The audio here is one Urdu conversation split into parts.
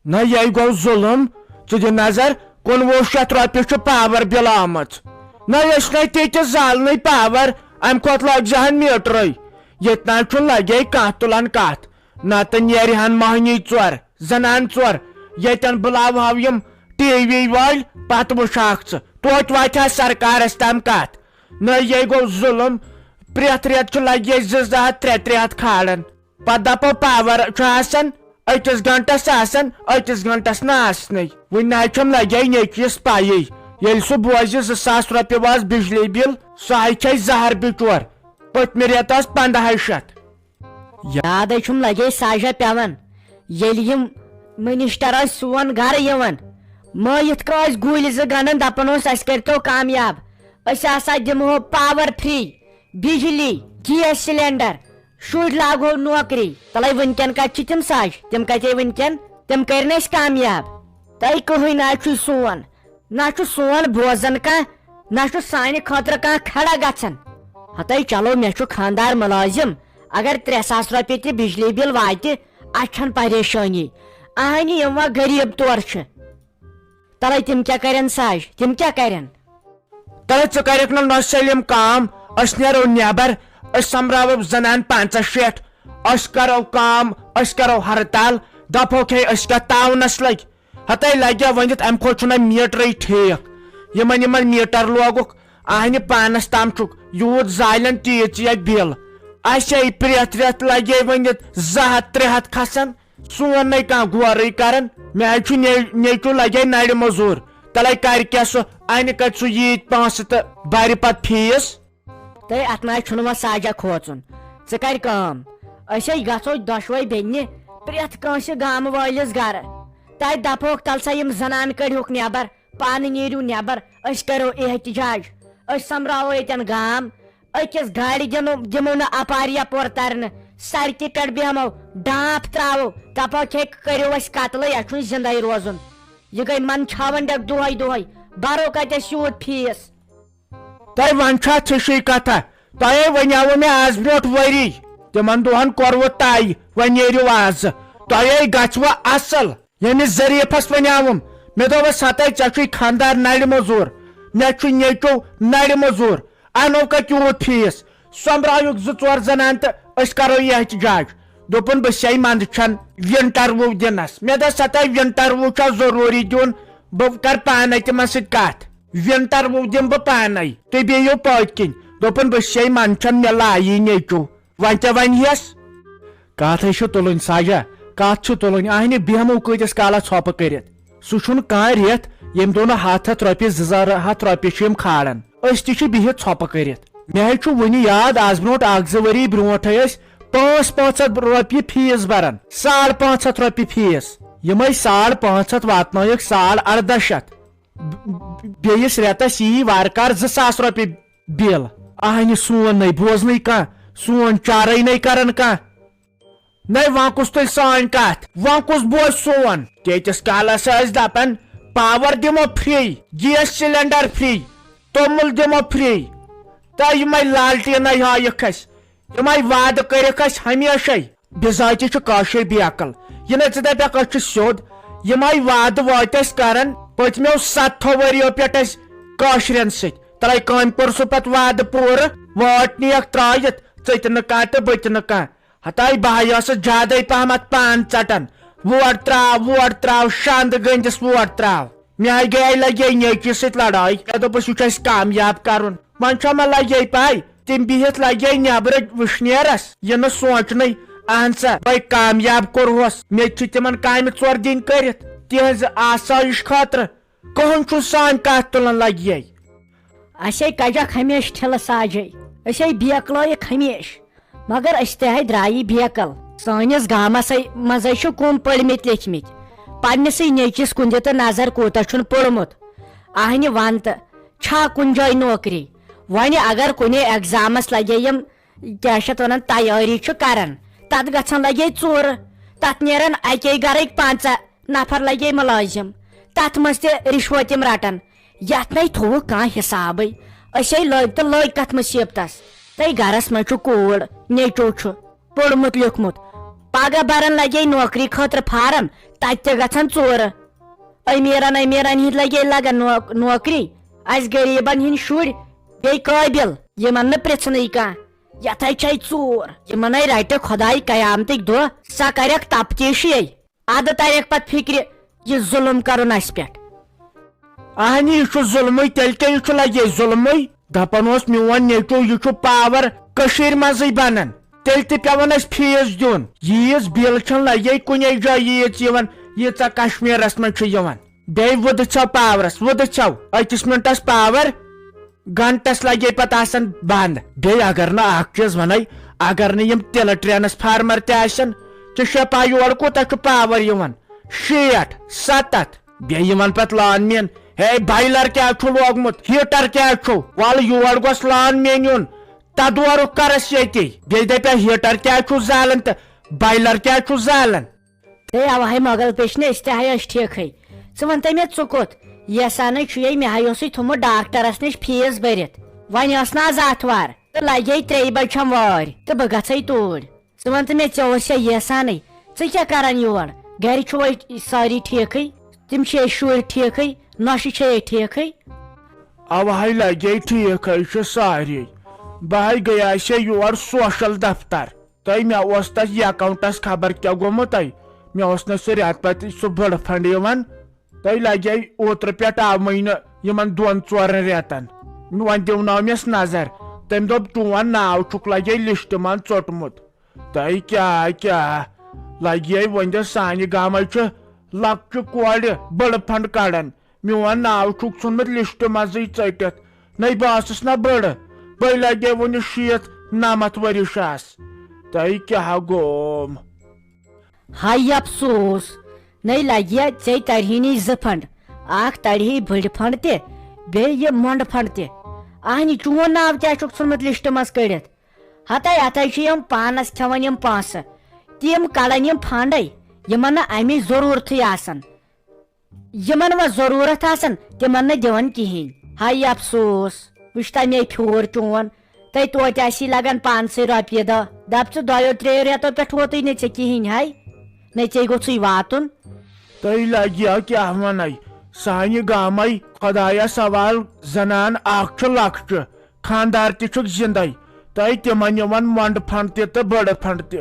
نہ یہ گو ظلم ژٕ دِ نظر 1900 رۄپیہِ چھُ پاور بِل آمٕژ نہ أسۍ نَے تیٖتہِ زالنٕے پاور امہِ کھۄتہٕ لگہِ ہن میٖٹرٕے ییٚتہِ نہ چھُ لگے کانٛہہ تُلان کتھ نتہٕ نیرِ ہن مۄہنی ژور زنان ژور ییٚتٮ۪ن بُلاوہو یِم ٹی وی وٲلۍ پتہٕ وٕچھاکھ ژٕ توتہِ واتہِ ہا سرکارس تام کتھ نہ یہِ گوٚو ظلم پرٛٮ۪تھ رٮ۪تہٕ چھُ لگہِ 200-300 کھالان پتہٕ دپو پاور چھُ آسان أکِس گنٹس آسان أکِس گنٹس نہٕ آسنٕے وۄنۍ نہ چھُم لگے نیچوِس پایی ییٚلہِ سُہ بوزِ 2000 رۄپیہِ واس بجلی بِل سُہ ہے زہر بِچور پٔتمہِ رٮ۪تہٕ ٲس 1500 یادے چھُم لگے ساجا پیوان ییٚلہِ یِم منسٹر ٲسۍ سون گرٕ یِوان مٲیِتھ کا ٲسۍ گُلۍ 2 گنڈان دپان اوس اسہِ کٔرتو کامیاب أسۍ ہسا دِمہو پاور فری بجلی گیس سلینڈر شُرۍ لاگہو نوکری تلے ونکیٚن کتہِ چھِ تِم ساج تِم کتے ونکیٚن تِم کٔرۍ نہٕ أسۍ کامیاب تۄہہِ کٕہٕنۍ نہ چھُ سون نہ چھُ سون بوزان کانٛہہ نہ چھُ سانہِ خٲطرٕ کانٛہہ کھڑا گژھان ہتاے چلو مےٚ چھُ خاندار مُلٲزم اگر 300 رۄپیہِ تہِ بجلی بِل واتہِ اسہِ چھنہٕ پریشٲنی اہنہِ یِم وۄنۍ غریٖب طور چھِ تلے تِم کیٛاہ کرن ساج تِم کیٛاہ کرن تلے ژٕ کَرکھ نہٕ نۄ سٲلِم کٲم أسۍ نیرو نیبر أسۍ سمبراوو زنان 65 أسۍ کرو کٲم أسۍ کرو ہرتال دپوکھ ہے أسۍ کیٛاہ تاونس لگۍ ہتاے لگیا ؤنِتھ امہِ کھۄتہٕ چھُنہ میٖٹرٕے ٹھیٖک یِمن میٖٹر لوگُکھ اہنہِ پانس تام چھُکھ یوٗت زالن تیٖژ یا بِل اسے پرٛٮ۪تھ رٮ۪تھ لگے ؤنِتھ 200-300 کھسان سون نَے کانٛہہ غورٕے کران مےٚ حظ چھُ نیچوٗ لگے نرِ موٚزوٗر تلے کرِ کیٛاہ سُہ انہِ کتہِ سُہ ییٖتۍ پونٛسہٕ تہٕ برِ پتہٕ فیٖس تہٕ اتھ نہ چھُنہٕ وۄنۍ ساجا کھوژُن ژٕ کر کٲم أسۍ ہے گژھو دۄشوے بیٚنہِ پرٛٮ۪تھ کٲنٛسہِ گامہٕ وٲلِس گرٕ تتہِ دپہوکھ تل سا یِم زنان کٔڑہوکھ نیبر پانہٕ نیٖرِو نیبر أسۍ کرو احتجاج أسۍ سمبراوو ییٚتٮ۪ن گام أکِس گاڑِ دِمو نہٕ اپارِ یپور ترنہٕ سڑکہِ پٮ۪ٹھ بیہمو ڈانٛپ تراوو دپوکھ ہے کٔرِو أسۍ قتلٕے اسہِ چھُنہٕ زندے روزُن یہِ گٔے منٛدچھاوان ڈٮ۪کھ دۄہے برو کتٮ۪س یوٗت فیٖس تۄہہِ وۄنۍ چھا ژھِشٕے کتھا تۄہے ونیاوٕ مےٚ آز برونٛٹھ ؤری تِمن دۄہن کوٚروٕ طے وۄنۍ نیٖرِو آز تۄہے گژھوٕ اصل ییٚمِس ظریٖفس ونیاوُم مےٚ دوٚپس ہتاے ژےٚ چھُے خاندار نرِ موٚزوٗر مےٚ چھُ نیچوٗ نرِ موٚزوٗر انو کتہِ یوٗت فیٖس سوٚمبرایُکھ 2-4 زنان تہٕ أسۍ کرو احتجاج دوٚپُن بہٕ سے منٛدچھن ونٹروِو دِنس مےٚ دوٚپ ہتاے ونٹروِو چھا ضروٗری دیُن بہٕ کرٕ پانے تِمن سۭتۍ کتھ ونٹروِو دِمہٕ بہٕ پانے تُہۍ بِہِو پٔتۍ کِنۍ دوٚپُن بہٕ سے منٛدچھن مےٚ لایی نیچوٗ وۄنۍ ژےٚ ونہس کتھ ہے چھِ تُلٕنۍ ساجا کتھ چھِ تُلٕنۍ اہنہِ بیہمو کۭتِس کالس ژھۄپہٕ کٔرِتھ سُہ چھُنہٕ کانٛہہ رٮ۪تھ ییٚمہِ دۄہ نہٕ 100 رۄپیہِ 200 رۄپیہِ چھِ یِم کھالان أسۍ تہِ چھِ بِہِتھ ژھۄپہٕ کٔرِتھ مےٚ حظ چھُ وُنہِ یاد آز برونٛٹھ 1-2 ؤری برونٛٹھے ٲسۍ 500 رۄپیہِ فیٖس بران 550 رۄپیہِ فیٖس یِمے 550 واتنٲیِکھ 1800 بیٚیِس رٮ۪تس یی وارٕ کار 2000 رۄپیہِ بِل اہنہِ سون نَے بوزنٕے کانٛہہ سون چارے نَے کران کانٛہہ نَے وۄنۍ کُس تُلہِ سٲنۍ کتھ وۄنۍ کُس بوزِ سون تیٖتِس کالس ٲسۍ دپان پاور دِمو فری گیس سلینڈر فری توٚمُل دِمو فری تہٕ یِمے لالٹیٖنٕے ہٲیِکھ اسہِ یِمے وعدٕ کٔرِکھ اسہِ ہمیشے بِذٲتی چھُ کٲشِر بے عقل یہِ نَے ژٕ دپکھ أسۍ چھِ سیوٚد یِمے وعدٕ وٲتۍ أسۍ کران پٔتمیو 7 ؤرِیو پٮ۪ٹھ أسۍ کٲشرٮ۪ن سۭتۍ تلے کٲمہِ کوٚر سُہ پتہٕ وعدٕ پوٗرٕ وٲٹ نِیَکھ ترٲیِتھ ژٕتہِ نہٕ کانٛہہ تہٕ بٕتہِ نہٕ کانٛہہ ہتاے بہٕ ٲسٕس زیادے پہمتھ پان ژٹان ووٹ تراو شانٛدٕ گٔنٛدِس ووٹ تراو مےٚ ہاے گٔیے لگے نیچوِس سۭتۍ لڑٲے مےٚ دوٚپُس یہِ چھُ اسہِ کامیاب کرُن وۄنۍ چھا مےٚ لگے پاے تِم بِہِتھ لگے نیبرٕ وٕشنیرس یہِ نہٕ سونٛچنٕے اہن سا وۄنۍ کامیاب کوٚرہوس مےٚ چھِ تِمن کامہِ 4 دِنۍ کٔرِتھ تِہنٛزِ آسٲیِش خٲطرٕ کٕہٕنۍ چھُنہٕ سٲنۍ کتھ تُلان لگے اسے کجکھ ہمیشہِ ٹھِلہٕ ساجے أسے بیکلٲیِکھ ہمیشہِ مگر أسۍ تہِ ہے درٛایی بیکل سٲنِس گامس منٛزے چھُ کُم پٔرمٕتۍ لیکھمٕتۍ پننسٕے نیچِس کُن دِ تہٕ نظر کوٗتاہ چھُن پوٚرمُت اہنہِ ون تہٕ چھا کُنہِ جایہِ نوکری وۄنۍ اگر کُنہِ ایگزامس لگے یِم کیٛاہ چھِ اتھ ونان تیٲری چھُ کران تتھ گژھان لگے ژوٗرٕ تتھ نیران اکے گرٕکۍ 5 نفر لگے مُلٲزم تتھ منٛز تہِ رِشوت یِم رٹان یتھ نَے تھوٚوُکھ کانٛہہ حسابٕے أسے لٔگۍ تہٕ لٔگۍ کتھ مُصیبتس تہٕ گرس منٛز چھُ کوٗر نیچوٗ چھُ پوٚرمُت لیوٚکھمُت پگہ برن لگے نوکری خاطر فارم تتہ گژھن ژور امیرن ہند لگے لگن نوکری اس غریبن ہند شُرۍ بیٚیہِ قٲبِل یمن نہٕ پرژھنٕے کانٛہہ یتھے چھے ژوٗر یمن رٹہِ خۄداے قیامتٕکۍ دۄہ سۄ کرٮ۪کھ تفتیٖشی ادٕ ترٮ۪کھ پتہٕ فکرِ یہ ظلم کرُن اسہِ پٮ۪ٹھ اہنی یہ ظلمٕے تیٚلہِ کیٛاہ لگے ظلمٕے دپان اوس میون نیٚچو یہ پاور کٔشیٖرِ منٛزٕے بنان تیٚلہِ تہِ پیوان اسہِ فیٖس دیُن ییٖژ بِل چھنہٕ لگے کُنے جایہِ ییٖژ یِوان ییٖژاہ کشمیٖرس منٛز چھِ یِوان بیٚیہِ وُدٕ پاورس وُدٕ أکِس منٹس پاور گنٹس لگے پتہٕ آسان بند بیٚیہِ اگر نہٕ اکھ چیٖز ونے اگر نہٕ یِم تِلہٕ ٹرانسفارمر تہِ آسن ژےٚ چھےٚ پاے یورٕ کوٗتاہ چھُ پاور یِوان 60 70 بیٚیہِ یِوان پتہٕ لان مین ہے بایلر کیٛاہ چھُ لوگمُت ہیٖٹر کیٛاہ چھُ ول یور گوٚژھ لان مین یُن تدورُک کرس ییٚتی بیٚیہِ دپیا ہیٖٹر کیٛاہ چھُ زالان تہٕ بایلر کیٛاہ چھُ زالان ہے اوے مۄغل پیشنہِ أسۍ تہِ ہاے ٲسۍ ٹھیٖکھٕے ژٕ وَنتہٕ مےٚ ژٕ کوٚت یسانے چھُے مےٚ ہاے اوسُے تھوٚمُت ڈاکٹرس نِش فیٖس بٔرِتھ وۄنۍ ٲس نہٕ آز آتھوار تہٕ لگے 3 بجہِ چھم وٲرۍ تہٕ بہٕ گژھے توٗرۍ ژٕ وَنتہٕ مےٚ ژےٚ اوسیا یسانے ژٕ کیٛاہ کران یور گرِ چھُوے سٲری ٹھیٖکھٕے تِم چھِ شُرۍ ٹھیٖکھٕے نۄشہِ چھے ٹھیٖکھٕے اوے لگے ٹھیٖکھٕے چھِ سٲری بہٕ گٔیاس یور سوشل دفتر تۄہہِ مےٚ اوس تتھ اکاونٹس خبر کیٛاہ گوٚمُت مےٚ اوس نہٕ سُہ رٮ۪تہٕ پتہٕ سُہ بٔڑ فنڈ یِوان تۄہہِ لگے اوترٕ پٮ۪ٹھ آوٕے نہٕ یِمن 2-4 رٮ۪تن وۄنۍ دِونٲومس نظر تٔمۍ دوٚپ چون ناو چھُکھ لگے لسٹ منٛز ژوٚٹمُت تۄہہِ کیٛاہ لگے وۄنۍ دِ سانہِ گامے چھِ لۄکچہِ کورِ بٔڑ فنڈ کڑان میون ناو چھُکھ ژھُنمُت لسٹ منٛزٕے ژٔٹِتھ نَے بہٕ ٲسٕس نا بٔڑ بے لگے وُنہِ 60-90 ؤرِش تۄہہِ کیٛاہ گوٚم ہاے افسوس نَے لگیا ژےٚ ترہی 2 فنڈ اکھ ترہی بٔڑ فنڈ تہِ بیٚیہِ یہِ مۄنڈٕ فنڈ تہِ اہنہِ چون ناو کیٛاہ چھُکھ ژھُنمُت لسٹ منٛز کٔڑِتھ ہتے اتھے چھِ یِم پانس کھٮ۪وان یِم پونٛسہٕ تِم کڑان یِم فنڈے یِمن نہٕ امِچ ضروٗرتھٕے آسان یِمن وۄنۍ ضروٗرت آسان تِمن نہٕ دِوان کہیٖنۍ ہاے افسوس وٕچھ تمے پھیوٗر چون تۄہہِ توتہِ آسی لگان پانسٕے رۄپیہِ دہ دپ ژٕ 2-3 رٮ۪تو پٮ۪ٹھ ووتُے نہٕ ژےٚ کہیٖنۍ ہاے نَے ژےٚ گوٚژھُے واتُن تۄہہِ لگیا کیٛاہ ونے سانہِ گامے خۄدایس حوال زنان اکھ چھِ لۄکچہِ خاندار تہِ چھُکھ زندے تۄہہِ تِمن یِوان مۄنڈٕ فنڈ تہِ تہٕ بٔڑ فنڈ تہِ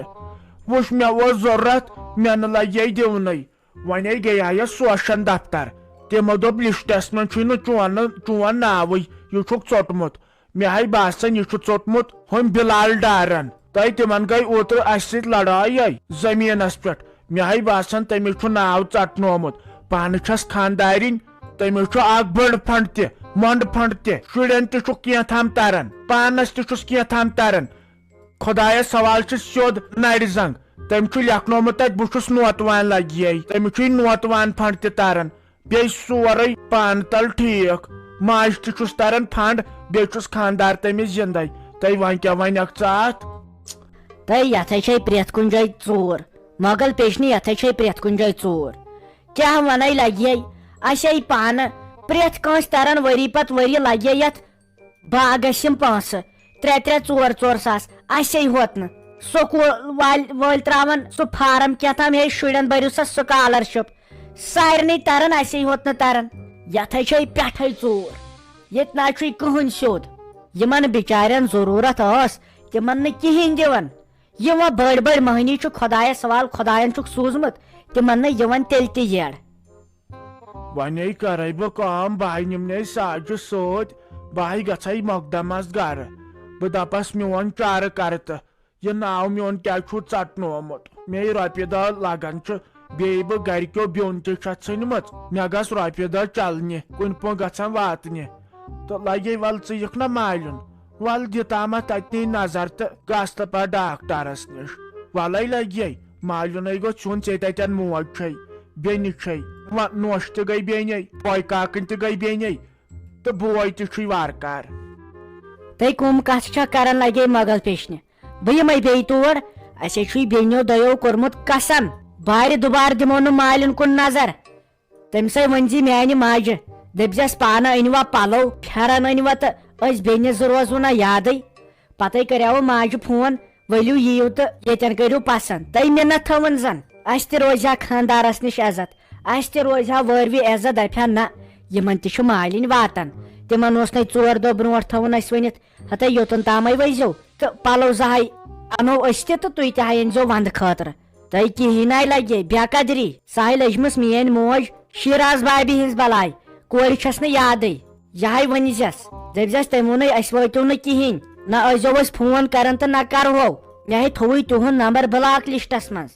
وٕچھ مےٚ اوس ضروٗرت مےٚ نہٕ لگے دِونٕے وۄنۍ گٔیاس سوشن دفتر تِمو دوٚپ لسٹس منٛز چھُے نہٕ چون ناوٕے یہِ چھُکھ ژوٚٹمُت مےٚ باسان یہِ چھُ ژوٚٹمُت ہُم بلال ڈارن تۄہہِ تِمن گٔے اوترٕ اسہِ سۭتۍ لڑٲے زٔمیٖنس پٮ۪ٹھ مےٚ باسان تٔمِس چھُ ناو ژٹنومُت پانہٕ چھس خاندارِنۍ تٔمِس چھُ اکھ بٔڑ فنڈ تہِ مۄنڈٕ فنڈ تہِ شُرٮ۪ن تہِ چھُکھ کینٛہہ تران پانس تہِ چھُس کینٛہہ تران خۄدایس حوال چھُ سیوٚد نرِ زنگ تٔمۍ چھُ لیکھنومُت تتہِ بہٕ چھُس نوتوان لگیے تٔمِس چھُے نوتوان فنڈ تہِ تران بیٚیہِ سورُے پانہٕ تل ٹھیٖک ماجہِ تہِ چھُس تران فنڈ بیٚیہِ چھُس خاندار تٔمِس زندے تۄہہِ وۄنۍ کیٛاہ ونکھ ژٕ اتھ تۄہہِ یتھے چھے پرٛٮ۪تھ کُنہِ جایہِ ژوٗر مۄغل پیشنہِ یتھے چھے پرٛٮ۪تھ کُنہِ جایہِ ژوٗر کیٛاہ ونے لگے اسے پانہٕ پرٛٮ۪تھ کٲنٛسہِ تران ؤری پتہٕ ؤری لگے یتھ باغس یِم پونٛسہٕ 3-4 ساس اسے ہوت نہٕ سکوٗل وٲلۍ تراون سُہ فارم کیٛاہتام ہے شُرٮ۪ن بٔرِو سا سکالرشپ سارنٕے تران اسے ہوت نہٕ تران یتھے چھے پٮ۪ٹھے ژوٗر ییٚتہِ نہ چھُے کٕہٕنۍ سیوٚد یِمن بِچارٮ۪ن ضروٗرت ٲس تِمن نہٕ کہیٖنۍ دِوان یِم وۄنۍ بٔڑۍ مٔہنی چھُ خۄدایس حوال خۄداین چھُکھ سوٗزمُت تِمن نہٕ یِوان تیٚلہِ تہِ یڈ وۄنۍ کرے بہٕ کٲم بہٕ نِمنے ساجہِ سۭتۍ بہٕ گژھے مۄقدمس گرٕ بہٕ دپس میون چارٕ کرٕ تہٕ یہِ ناو میون کیٛاہ چھُ ژٹنومُت مےٚ رۄپیہِ دہ لگان چھُ بیٚیہِ بہٕ گرِکیو بیوٚن تہِ چھَتھ ژھٕنمٕژ مےٚ گژھ رۄپیہِ دہ چلنہِ کُنہِ پٲٹھۍ گژھن واتنہِ تہٕ لگے ول ژٕ یِکھ نا مالیُن ول دِتامتھ تتنٕے نظر تہٕ گژھ تہٕ پتہٕ ڈاکٹرس نِش ولے لگے مالیُنٕے گوٚو ژھُن ژےٚ تتٮ۪ن موج چھے بیٚنہِ چھے نوش تہِ گٔے بیٚنے پۄے کاکٕنۍ تہِ گٔے بیٚنے تہٕ بوے تہِ چھُے وارٕکار تُہۍ کٕم کتھ چھا کران لگے مۄغل پیشنہِ بہٕ یِمے بیٚیہِ تور اسے چھُے بیٚنیو دۄیو کوٚرمُت قسم بارِ دُبارٕ دِمو نہٕ مالٮ۪ن کُن نظر تٔمسے ؤنزِ میانہِ ماجہِ دٔپزٮ۪س پانہٕ أنۍوا پلو پھٮ۪رن أنۍوا تہٕ أسۍ بیٚنہِ 2 روزوٕ نہ یادٕے پتے کریاوٕ ماجہِ فون ؤلِو یِیِو تہٕ ییٚتٮ۪ن کٔرِو پسنٛد تۄہہِ مِنت تھٲوٕن زن اسہِ تہِ روزِ ہا خانٛدارس نِش عزت اسہِ تہِ روزِ ہا وٲروِ عزت دپہِ ہا نہ یِمن تہِ چھُ مالِنۍ واتان تِمن اوس نَے 4 دۄہ برونٛٹھ تھاوُن اسہِ ؤنِتھ ہتے یوٚتن تامے ؤسۍزیو تہٕ پلو زٕہے انو أسۍ تہِ تہٕ تُہۍ تہِ ہا أنۍزیو ونٛدٕ خٲطرٕ تۄہہِ کِہیٖنۍ لگہِ بے قدری سۄ لٔجمٕژ میٲنۍ موج شیراز بابی ہٕنٛز بلاے کورِ چھس نہٕ یادٕے یہے ؤنۍزٮ۪س دٔپزٮ۪س تٔمۍ ووٚنُے أسۍ وٲتِو نہٕ کِہیٖنۍ نہ ٲسۍزیو أسۍ فون کران تہٕ نہ کرہو مےٚ ہے تھوٚوُے تِہُنٛد نمبر بلاک لسٹس منٛز